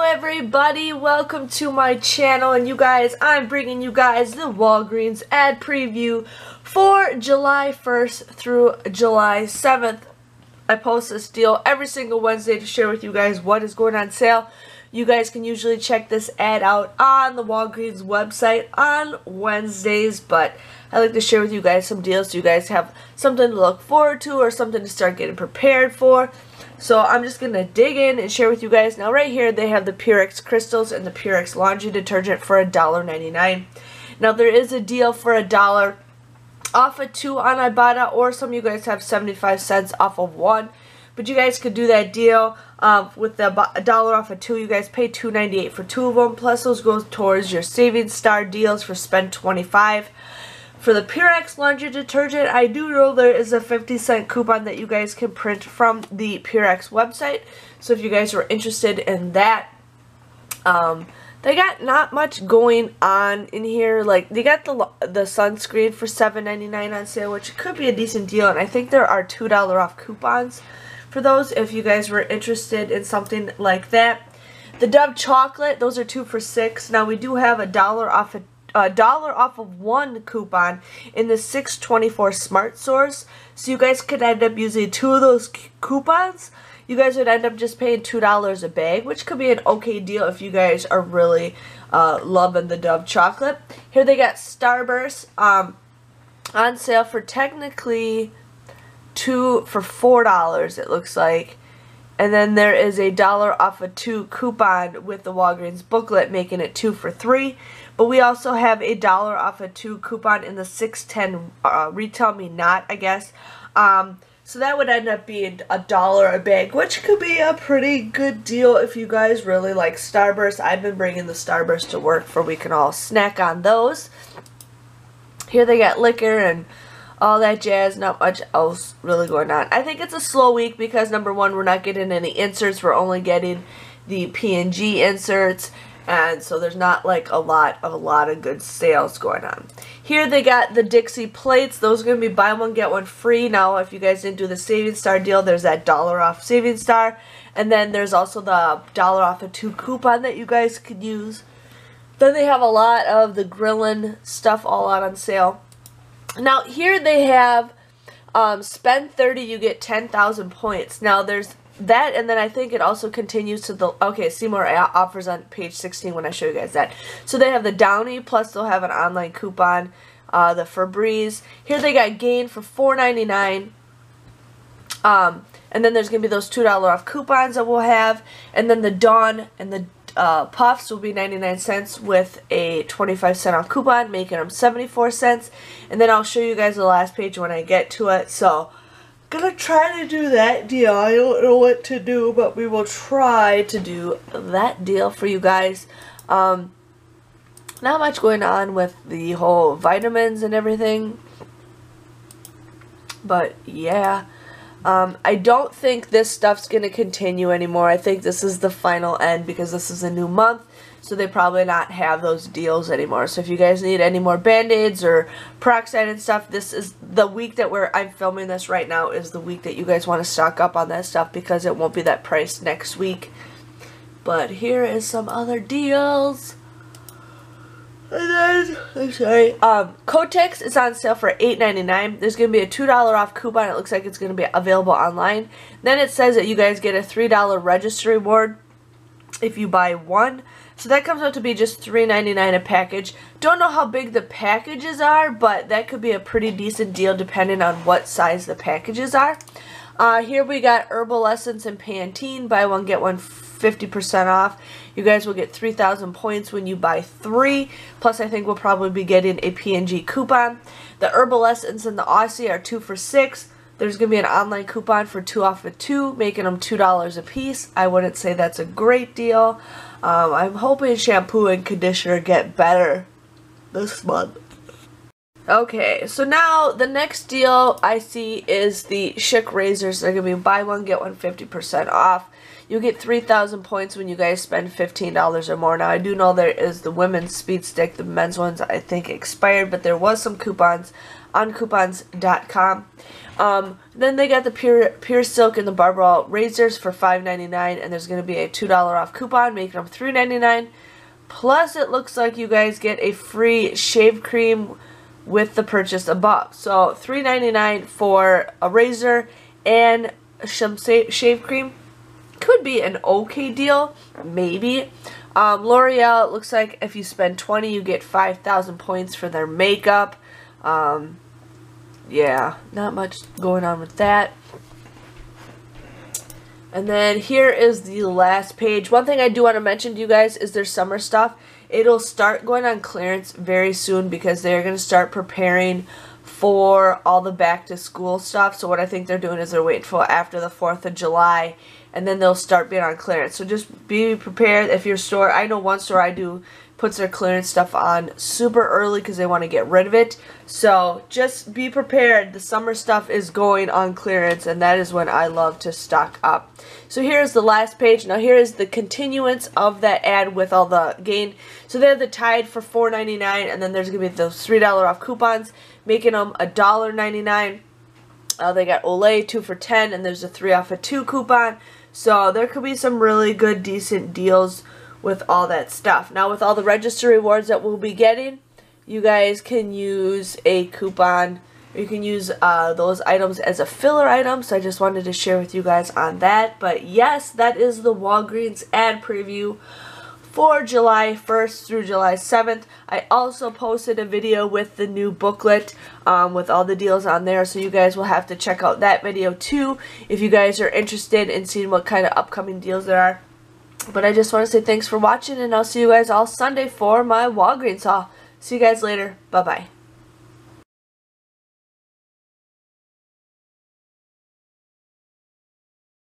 everybody, welcome to my channel, and you guys, I'm bringing you guys the Walgreens ad preview for July 1st through July 7th. I post this deal every single Wednesday to share with you guys what is going on sale. You guys can usually check this ad out on the Walgreens website on Wednesdays, but I like to share with you guys some deals so you guys have something to look forward to or something to start getting prepared for. So I'm just going to dig in and share with you guys. Now right here they have the Purex Crystals and the Purex Laundry Detergent for $1.99. Now there is a deal for $1 off of 2 on Ibotta, or some of you guys have 75 cents off of 1. But you guys could do that deal with the $1 off of 2. You guys pay $2.98 for 2 of them. Plus those go towards your Savings Star deals for spend 25. For the Purex Laundry Detergent, I do know there is a 50-cent coupon that you guys can print from the Purex website. So if you guys are interested in that, they got not much going on in here. Like, they got the sunscreen for $7.99 on sale, which could be a decent deal. And I think there are $2 off coupons for those if you guys were interested in something like that. The Dove Chocolate, those are 2 for $6. Now we do have $1 off of 1 coupon in the 624 Smart Stores. So you guys could end up using 2 of those coupons. You guys would end up just paying $2 a bag, which could be an okay deal if you guys are really loving the Dove Chocolate. Here they got Starburst on sale for technically 2 for $4, it looks like. And then there is a $1 off of 2 coupon with the Walgreens booklet, making it 2 for $3. But we also have a $1 off of 2 coupon in the 610 Retail Me Not, I guess. So that would end up being $1 a bag, which could be a pretty good deal if you guys really like Starburst. I've been bringing the Starburst to work for we can all snack on those. Here they got liquor and all that jazz, not much else really going on. I think it's a slow week because, number one, we're not getting any inserts. We're only getting the P&G inserts, and so there's not like a lot of good sales going on. Here they got the Dixie plates. Those are going to be buy one, get one free. Now, if you guys didn't do the Savings Star deal, there's that $1 off Savings Star, and then there's also the $1 off of 2 coupon that you guys could use. Then they have a lot of the Grillin stuff all out on sale. Now here they have spend 30, you get 10,000 points. Now there's that, and then I think it also continues to the, okay, see more offers on page 16 when I show you guys that. So they have the Downy, plus they'll have an online coupon, the Febreze. Here they got Gain for $4.99. And then there's going to be those $2 off coupons that we'll have. And then the Dawn and the Puffs will be 99 cents with a 25-cent off coupon, making them 74 cents. And then I'll show you guys the last page when I get to it. So, gonna try to do that deal. I don't know what to do, but we will try to do that deal for you guys. Not much going on with the whole vitamins and everything. But, yeah. I don't think this stuff's going to continue anymore. I think this is the final end because this is a new month, so they probably not have those deals anymore. So if you guys need any more Band-Aids or peroxide and stuff, this is the week that I'm filming this right now is the week that you guys want to stock up on that stuff because it won't be that price next week. But here is some other deals. And then, I'm sorry, Kotex is on sale for $8.99. There's going to be a $2 off coupon. It looks like it's going to be available online. Then it says that you guys get a $3 register reward if you buy 1. So that comes out to be just $3.99 a package. Don't know how big the packages are, but that could be a pretty decent deal depending on what size the packages are. Here we got Herbal Essence and Pantene. Buy one, get one 50% off. You guys will get 3,000 points when you buy 3. Plus, I think we'll probably be getting a P&G coupon. The Herbal Essence and the Aussie are 2 for $6. There's going to be an online coupon for 2 off of 2, making them $2 a piece. I wouldn't say that's a great deal. I'm hoping shampoo and conditioner get better this month. Okay, so now the next deal I see is the Schick razors. They're going to be buy one, get one 50% off. You get 3,000 points when you guys spend $15 or more. Now, I do know there is the women's speed stick. The men's ones, I think, expired, but there was some coupons on coupons.com. Then they got the Pure Silk and the Barbell razors for $5.99, and there's going to be a $2 off coupon, making them $3.99. Plus, it looks like you guys get a free shave cream with the purchase above. So $3.99 for a razor and some shave cream. Could be an okay deal, maybe. L'Oreal, it looks like if you spend $20, you get 5,000 points for their makeup. Yeah, not much going on with that. And then here is the last page. One thing I do want to mention to you guys is their summer stuff. It'll start going on clearance very soon because they're going to start preparing for all the back to school stuff. So what I think they're doing is they're waiting for after the 4th of July, and then they'll start being on clearance. So just be prepared if your store, I know one store I do, puts their clearance stuff on super early because they want to get rid of it. So just be prepared. The summer stuff is going on clearance, and that is when I love to stock up. So here's the last page. Now here is the continuance of that ad with all the gain. So they have the Tide for $4.99, and then there's going to be those $3 off coupons, making them $1.99. They got Olay 2 for $10, and there's a 3 off a 2 coupon. So there could be some really good, decent deals with all that stuff. Now with all the register rewards that we'll be getting, you guys can use a coupon. You can use those items as a filler item. So I just wanted to share with you guys on that. But yes, that is the Walgreens ad preview for July 1st through July 7th. I also posted a video with the new booklet with all the deals on there, so you guys will have to check out that video too if you guys are interested in seeing what kind of upcoming deals there are. But I just want to say thanks for watching, and I'll see you guys all Sunday for my Walgreens haul. See you guys later. Bye-bye.